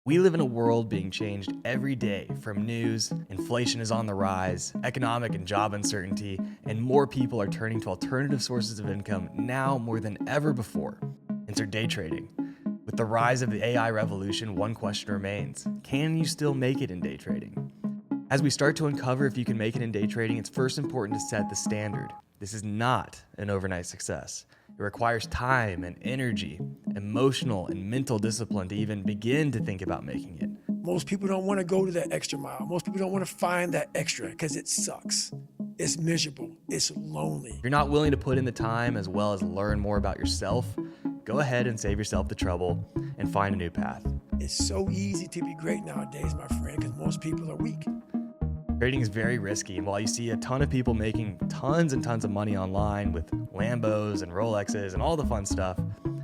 We live in a world being changed every day from news, inflation is on the rise, economic and job uncertainty, and more people are turning to alternative sources of income now more than ever before. Enter day trading. With the rise of the AI revolution, one question remains: can you still make it in day trading? As we start to uncover if you can make it in day trading, it's first important to set the standard. This is not an overnight success. It requires time and energy, emotional and mental discipline to even begin to think about making it. Most people don't want to go to that extra mile. Most people don't want to find that extra because it sucks. It's miserable. It's lonely. If you're not willing to put in the time as well as learn more about yourself, go ahead and save yourself the trouble and find a new path. It's so easy to be great nowadays, my friend, because most people are weak. Trading is very risky, and while you see a ton of people making tons and tons of money online with Lambos and Rolexes and all the fun stuff,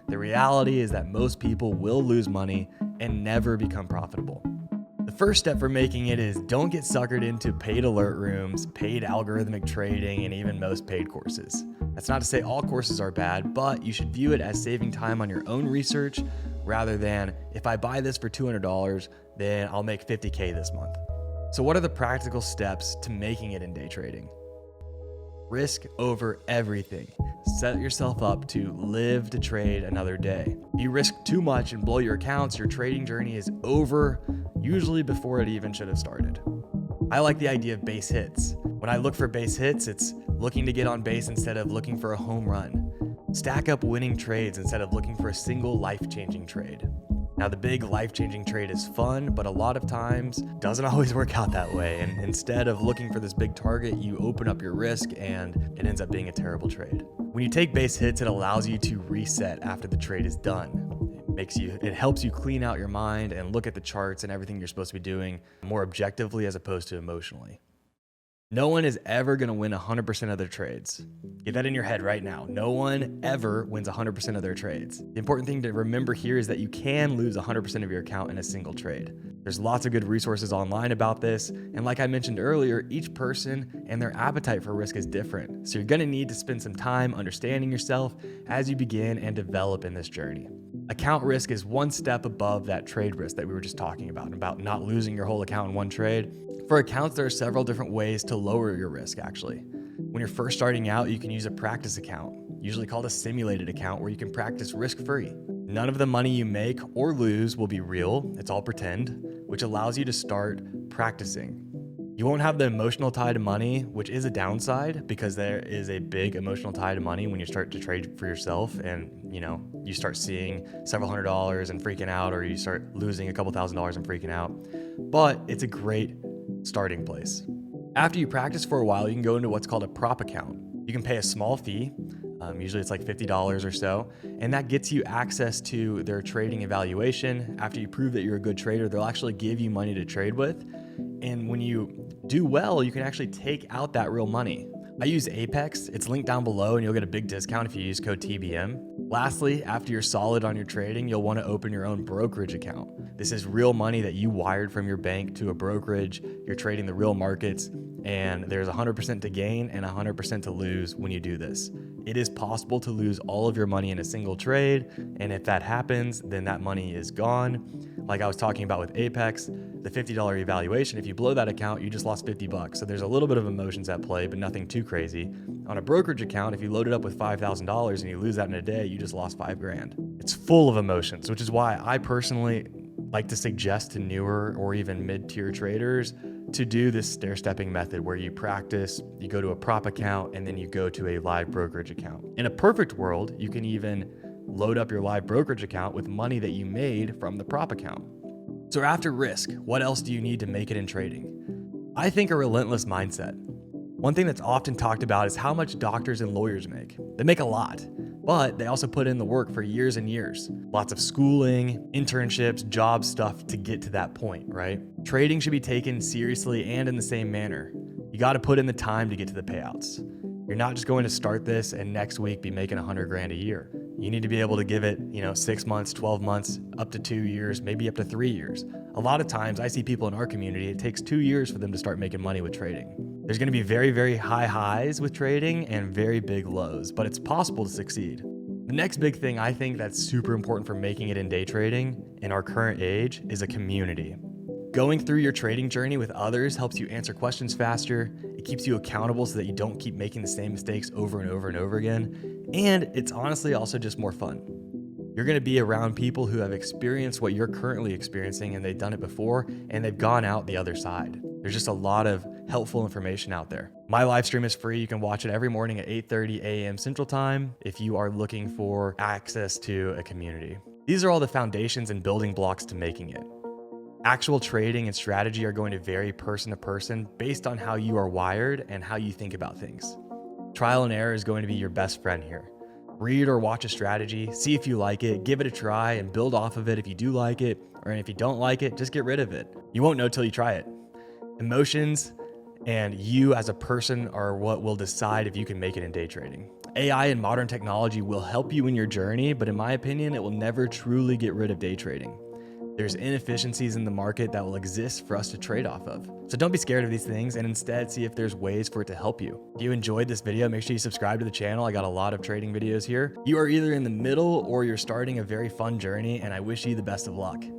the reality is that most people will lose money and never become profitable. The first step for making it is don't get suckered into paid alert rooms, paid algorithmic trading, and even most paid courses. That's not to say all courses are bad, but you should view it as saving time on your own research rather than, if I buy this for $200, then I'll make $50K this month. So what are the practical steps to making it in day trading? Risk over everything. Set yourself up to live to trade another day. If you risk too much and blow your accounts, your trading journey is over, usually before it even should have started. I like the idea of base hits. When I look for base hits, it's looking to get on base instead of looking for a home run. Stack up winning trades instead of looking for a single life-changing trade. Now, the big life-changing trade is fun, but a lot of times doesn't always work out that way. And instead of looking for this big target, you open up your risk and it ends up being a terrible trade. When you take base hits, it allows you to reset after the trade is done. It helps you clean out your mind and look at the charts and everything you're supposed to be doing more objectively as opposed to emotionally. No one is ever going to win 100% of their trades. Get that in your head right now. No one ever wins 100% of their trades. The important thing to remember here is that you can lose 100% of your account in a single trade. There's lots of good resources online about this. And like I mentioned earlier, each person and their appetite for risk is different. So you're going to need to spend some time understanding yourself as you begin and develop in this journey. Account risk is one step above that trade risk that we were just talking about not losing your whole account in one trade. For accounts, there are several different ways to lower your risk, actually. When you're first starting out, you can use a practice account, usually called a simulated account, where you can practice risk-free. None of the money you make or lose will be real, it's all pretend, which allows you to start practicing. You won't have the emotional tie to money, which is a downside because there is a big emotional tie to money when you start to trade for yourself and you start seeing several $100s and freaking out, or you start losing a couple $1,000s and freaking out. But it's a great starting place. After you practice for a while, you can go into what's called a prop account. You can pay a small fee, usually it's like $50 or so, and that gets you access to their trading evaluation. After you prove that you're a good trader, they'll actually give you money to trade with. And when you do well, you can actually take out that real money. I use Apex. It's linked down below and you'll get a big discount if you use code TBM. Lastly, after you're solid on your trading, you'll want to open your own brokerage account. This is real money that you wired from your bank to a brokerage. You're trading the real markets, and there's 100% to gain and 100% to lose when you do this. It is possible to lose all of your money in a single trade, and if that happens, then that money is gone. Like I was talking about with Apex, the $50 evaluation, if you blow that account, you just lost $50. So there's a little bit of emotions at play, but nothing too crazy. On a brokerage account, if you load it up with $5,000 and you lose that in a day, you just lost $5,000. It's full of emotions, which is why I personally like to suggest to newer or even mid-tier traders to do this stair-stepping method where you practice, you go to a prop account, and then you go to a live brokerage account. In a perfect world, you can even load up your live brokerage account with money that you made from the prop account. So after risk, what else do you need to make it in trading? I think a relentless mindset. One thing that's often talked about is how much doctors and lawyers make. They make a lot, but they also put in the work for years and years. Lots of schooling, internships, job stuff to get to that point, right? Trading should be taken seriously and in the same manner. You got to put in the time to get to the payouts. You're not just going to start this and next week be making $100,000 a year. You need to be able to give it, 6 months, 12 months, up to 2 years, maybe up to 3 years. A lot of times I see people in our community, it takes 2 years for them to start making money with trading. There's going to be very, very high highs with trading and very big lows, but it's possible to succeed. The next big thing I think that's super important for making it in day trading in our current age is a community. Going through your trading journey with others helps you answer questions faster. It keeps you accountable so that you don't keep making the same mistakes over and over and over again. And it's honestly also just more fun. You're going to be around people who have experienced what you're currently experiencing, and they've done it before and they've gone out the other side. There's just a lot of helpful information out there. My live stream is free. You can watch it every morning at 8:30 a.m. Central Time if you are looking for access to a community. These are all the foundations and building blocks to making it. Actual trading and strategy are going to vary person to person based on how you are wired and how you think about things. Trial and error is going to be your best friend here. Read or watch a strategy, see if you like it, give it a try, and build off of it if you do like it, or if you don't like it, just get rid of it. You won't know till you try it. Emotions and you as a person are what will decide if you can make it in day trading. AI and modern technology will help you in your journey, but in my opinion, it will never truly get rid of day trading. There's inefficiencies in the market that will exist for us to trade off of. So don't be scared of these things and instead see if there's ways for it to help you. If you enjoyed this video, make sure you subscribe to the channel. I got a lot of trading videos here. You are either in the middle or you're starting a very fun journey, and I wish you the best of luck.